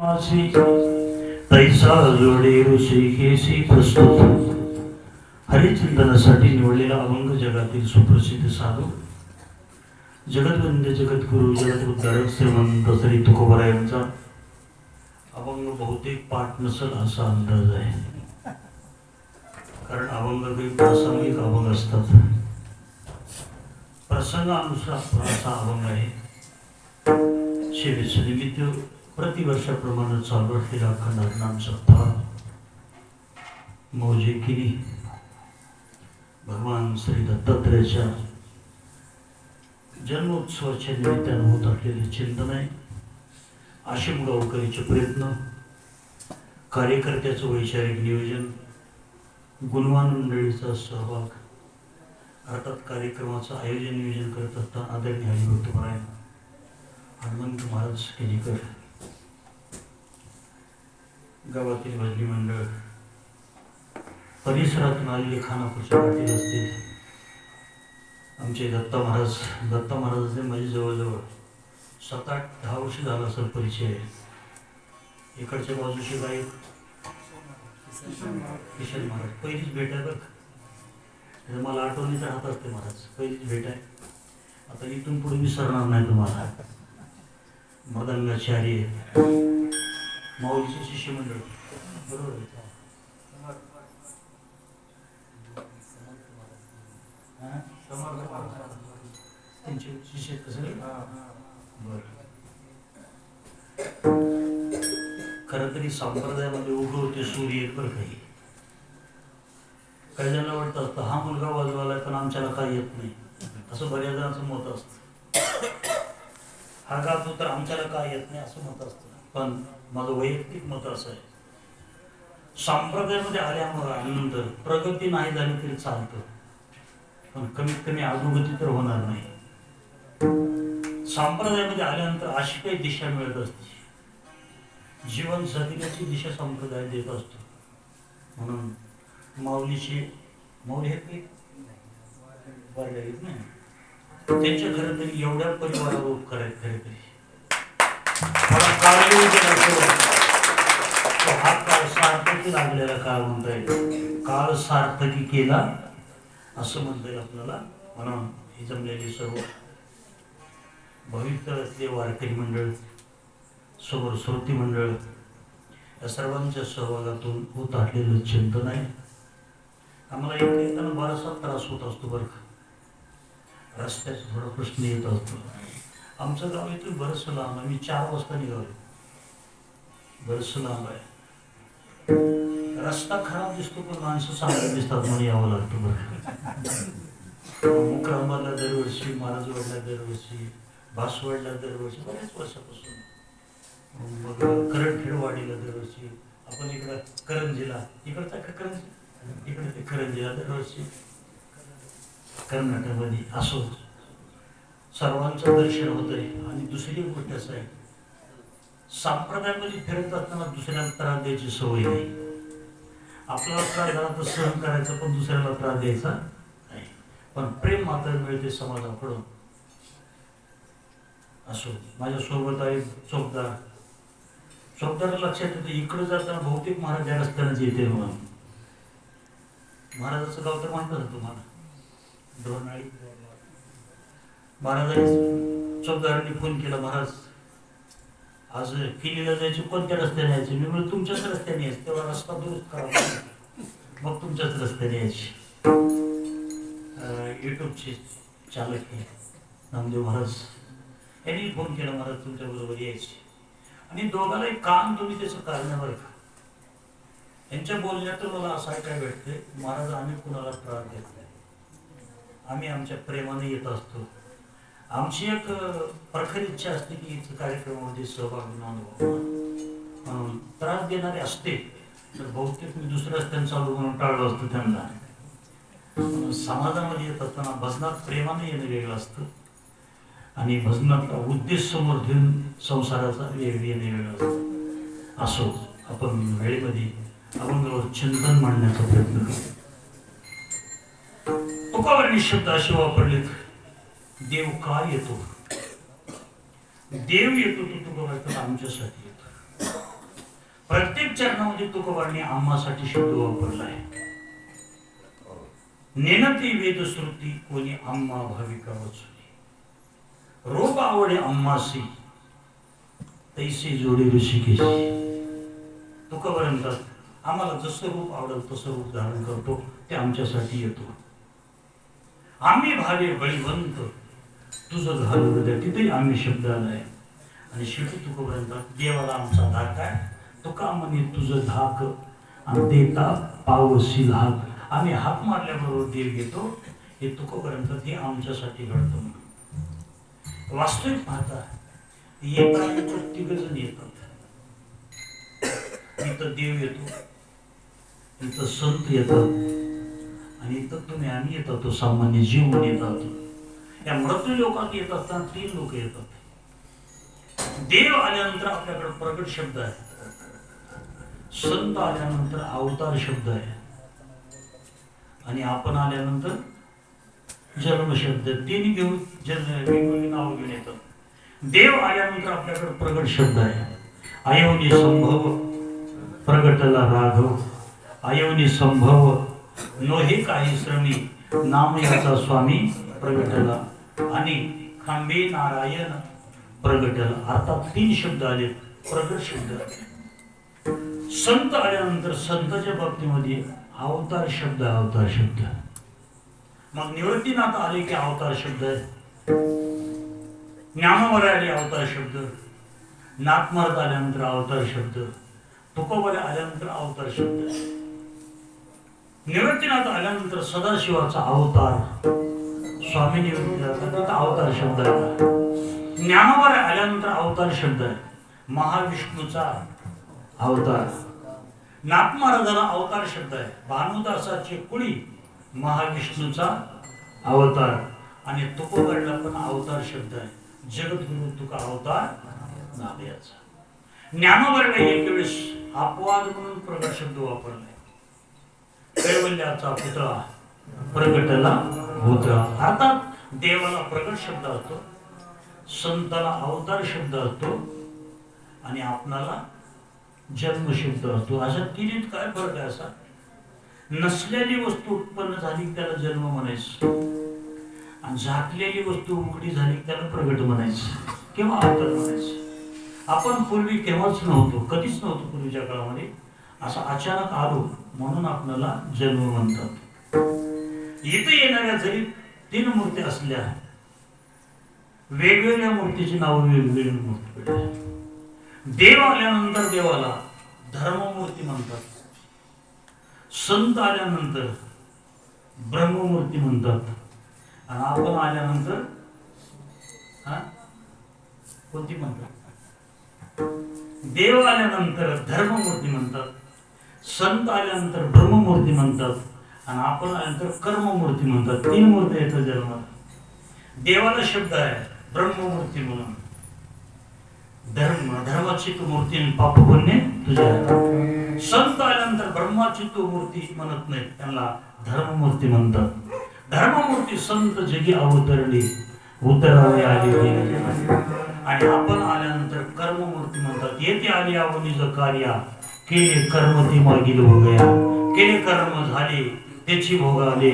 तैसा जोडे ऋषिकेशी प्रस्तुत हरिचिंतनासाठी निवडलेला अभंग जगातील सुप्रसिद्ध साधू जगद्वंद्य जगद्गुरु जगदुद्धारक श्रीमंत श्री तुकोबरा यांचा अभंग बहुतेक पाठ नसल असा अंदाज आहे. कारण अभंग काही प्रासंगिक अभंग असतात, प्रसंगानुसार असा अभंग आहे. शेवेचे निमित्त प्रतिवर्षाप्रमाणे चालू असलेला अखंड नाम सप्ताह मौजे किनी भगवान श्री दत्तात्रेयाच्या जन्मोत्सवाच्या निमित्तानं होत असलेले चिंतन आहे. आशिम गावकरीचे प्रयत्न, कार्यकर्त्याचं वैचारिक नियोजन, गुणवान मंडळीचा सहभाग, अर्थात कार्यक्रमाचं आयोजन नियोजन करत असताना आदरणीय हरिभक्तपरायण हनुमंत महाराज केलीकर, गावातील भजनी मंडळ, परिसरातून आलेले खानापूरचे पाटील असतील, आमचे दत्ता महाराजांचे माझे जवळजवळ 7-8-10 वर्ष झाला असेल परिचय आहे. इकडच्या बाजूचे गायक किशन महाराज, पहिलीच भेट आहे बरं. मला आठवणीत राहत असते महाराज, पहिलीच भेट आहे. आता इथून पुढे विसरणार नाही तुम्हाला. मदंगाचार्य माऊलीचे शिष्यमंडळ बरोबर आहे. त्यांचे शिष्य कसं बर. खरं तरी संप्रदायामध्ये उगवते सूर्य एक बरं. काही जणांना वाटतं असतं हा मुलगा वाजवायला पण आमच्याला काही येत नाही, असं बऱ्याच जणांचं मत असतं. हा गातो तर आमच्याला काय येत नाही असं मत असतं. पण माझं वैयक्तिक मत असं आहे, संप्रदायामध्ये आल्यानंतर प्रगती नाही झाली तरी चालतं, पण कमीत कमी अधोगती तर होणार नाही. संप्रदायामध्ये आल्यानंतर अशी काही दिशा मिळत असते, जीवन जगण्याची दिशा संप्रदाय देत असतो. म्हणून माऊली हे काही वाढले आहेत नाही, त्यांच्या खरं तरी एवढ्या परिवारावर उपकार आहेत. खरे तरी हा काळ सार्थकी लागलेला काळ म्हणता येईल, काळ सार्थकी केला असं म्हणता येईल आपल्याला. म्हणून ही जमलेली सर्व भविष्यातले वारकरी मंडळ, समोर श्रोती मंडळ, या सर्वांच्या सहभागातून होत असलेलं चिंतन आहे. आम्हाला येताना बराचसा त्रास होत असतो बरं का. रस्त्याचा थोडा प्रश्न येत असतो. आमचं गाव इथून बरंचसं लांब आहे. मी 4 वाजता निघालो, बरंचसं लांब आहे. रस्ता खराब दिसतो पण माणसं चांगली दिसतात म्हणून यावं लागतं बरं. मुक्रांबादला दरवर्षी, महाराजवाडला दरवर्षी, भासवाडला दरवर्षी, बऱ्याच वर्षापासून. मग करंजखेडवाडीला दरवर्षी, आपण इकडं करंजीला, इकडचा करंजी, इकडे ते करंजीला दरवर्षी, कर्नाटकमध्ये. असो सर्वांचं दर्शन होतंय. आणि दुसरी गोष्ट असं आहे, संप्रदायामध्ये फिरत असताना दुसऱ्याला त्रास द्यायची सवय नाही. आपल्याला त्रास झाला तर सहन करायचा, पण दुसऱ्याला त्रास द्यायचा नाही. पण प्रेम मात्र मिळते समाजाकडून. असो माझ्या सोबत आहे चौकदार लक्षात येतं. इकडे जाताना बहुतेक महाराज या रस्त्यानेच येते म्हणून. महाराजाचं गाव तर माहित ना तुम्हाला, डोरनाळी. महाराजांनी चौकदारांनी फोन केला, महाराज आज किल्लीला जायचे, कोणत्या रस्त्याने यायचे? मी म्हणलं तुमच्याच रस्त्याने यायचे, तेव्हा रस्ता दुरुस्त करा, मग तुमच्याच रस्त्याने यायचे. युट्यूबचे चालक आहे नामदेव महाराज, यांनी फोन केला, महाराज तुमच्या बरोबर यायचे. आणि दोघांनाही काम तुम्ही त्याचं कारणावर का. यांच्या बोलण्यातून मला असं ऐकायला भेटते, महाराज आम्ही कुणाला त्रास देत नाही, आम्ही आमच्या प्रेमाने येत असतो. आमची एक प्रखर इच्छा असते की कार्यक्रमामध्ये सहभागी म्हणून त्रास देणारे असते तर बहुतेक मी दुसऱ्या रस्त्याने चालू म्हणून टाळलं असतं त्यांना. समाजामध्ये येत असताना भजनात प्रेमाने येणं वेगळं असतं आणि भजनातला उद्देश समोर ठेवून संसाराचा येणे वेगळं असतं. असो आपण वेळेमध्ये अभंगावर चिंतन मांडण्याचा प्रयत्न करू. तुकोबांनी शब्द असे वापरलेत, देव का येतो? देव येतो तो तुकोबा आमच्यासाठी येतो. चरणामध्ये तुकोबांनी आम्हासाठी शब्द वापरला आहे. नेनती वेदश्रुती कोणी आम्हा भाविका वाचुली, रोप आवडे आम्हासी तैसे जोडे ऋषिकेशी. तुकोबा म्हणतात आम्हाला जसं रूप आवडेल तसं रूप धारण करतो, ते आमच्यासाठी येतो. आम्ही भावे बळीवंत तुझं घालू हृदय, तिथे आम्ही शब्द आलाय. आणि शेवटी तुकोबा म्हणतात देवाला आमचा धाक आहे, तुका म्हणे तुझं धाक आणि देता पावशील हाक. आम्ही हाक मारल्याबरोबर देव घेतो, हे तुकोबा म्हणतात हे आमच्यासाठी घडतं म्हणून. वास्तविक पाहता येतात तिघजण येतात. इथं देव येतो, इथं संत येतात आणि इथं तुम्ही आम्ही येतात, तो सामान्य जीव म्हणून येतात. या मृत्यू लोकात येत असताना 3 लोक येतात. देव आल्यानंतर आपल्याकडे प्रगट शब्द आहे, संत आल्यानंतर अवतार शब्द आहे आणि आपण आल्यानंतर जन्म शब्द. 3 घेऊन वेगवेगळी नाव घेऊन येतात. देव आल्यानंतर आपल्याकडे प्रगट शब्द आहे. अयोनी संभव प्रगटला राघव, अयोनी संभव नोहे काही श्रमी नाम याचा स्वामी प्रगटला. आणि खांबे नारायण प्रगटला. आता 3 शब्द आले, प्रगट शब्द आले. संत आल्यानंतर संतांच्या बाबतीमध्ये अवतार शब्द, अवतार शब्द. मग निवृत्तीनाथ आले की अवतार शब्द आहे, ज्ञानोबा आले अवतार शब्द, नाथमार्ग आल्यानंतर अवतार शब्द, तुकोबा आल्यानंतर अवतार शब्द. निवृत्तीनाथ आल्यानंतर सदाशिवाचा अवतार, स्वामी निवृत्तीनाथ अवतार शब्द आहे. ज्ञानोबा आल्यानंतर अवतार शब्द आहे, महाविष्णूचा अवतार. नाथ महाराजाला अवतार शब्द आहे, भानुदासाचे कुळी महाविष्णूचा अवतार. आणि तुकोबाला पण अवतार शब्द आहे, जगद्गुरु तुका अवतार नामयाचा. ज्ञानोबाला एक वेळेस अपवाद म्हणून प्रगट शब्द वापरलाय. कैवल्याचा पुतळा प्रगटला होता. अर्थात देवाला प्रगट शब्द असतो, संताला अवतार शब्द असतो आणि आपणाला जन्म शब्द असतो. अशा 3 काय फरक आहे? असा नसलेली वस्तू उत्पन्न झाली त्याला जन्म म्हणायचं आणि झाकलेली वस्तू उघडी झाली त्याला प्रगट म्हणायचं किंवा अवतार म्हणायचं. आपण पूर्वी केव्हाच नव्हतो, कधीच नव्हतो पूर्वीच्या काळामध्ये. असा अचानक आलो म्हणून आपल्याला जन्म म्हणतात. इथे येणाऱ्या जरी 3 मूर्ती असल्या, वेगवेगळ्या मूर्तीची नावं वेगवेगळी मूर्ती. देव आल्यानंतर देवाला धर्ममूर्ती म्हणतात, संत आल्यानंतर ब्रह्ममूर्ती म्हणतात आणि आपण आल्यानंतर कोणती म्हणतात? देव आल्यानंतर धर्ममूर्ती म्हणतात, संत आल्यानंतर ब्रह्ममूर्ती म्हणतात आणि आपण आल्यानंतर कर्ममूर्ती म्हणतात. 3 मूर्ती येतात जन्माला. देवाला शब्द आहे ब्रह्ममूर्ती म्हणून. धर्माची तू मूर्ती पाप पुण्य तुझ्या. संत आल्यानंतर ब्रह्माची तू मूर्ती म्हणत नाही, त्यांना धर्ममूर्ती म्हणतात. धर्ममूर्ती संत जगी अवतरली उतरावे आले. आणि आपण आल्यानंतर कर्ममूर्ती म्हणतात. येथे आली आवनीच कार्या केले कर्म ती मागील भोगया, केले कर्म झाले त्याची भोग आले.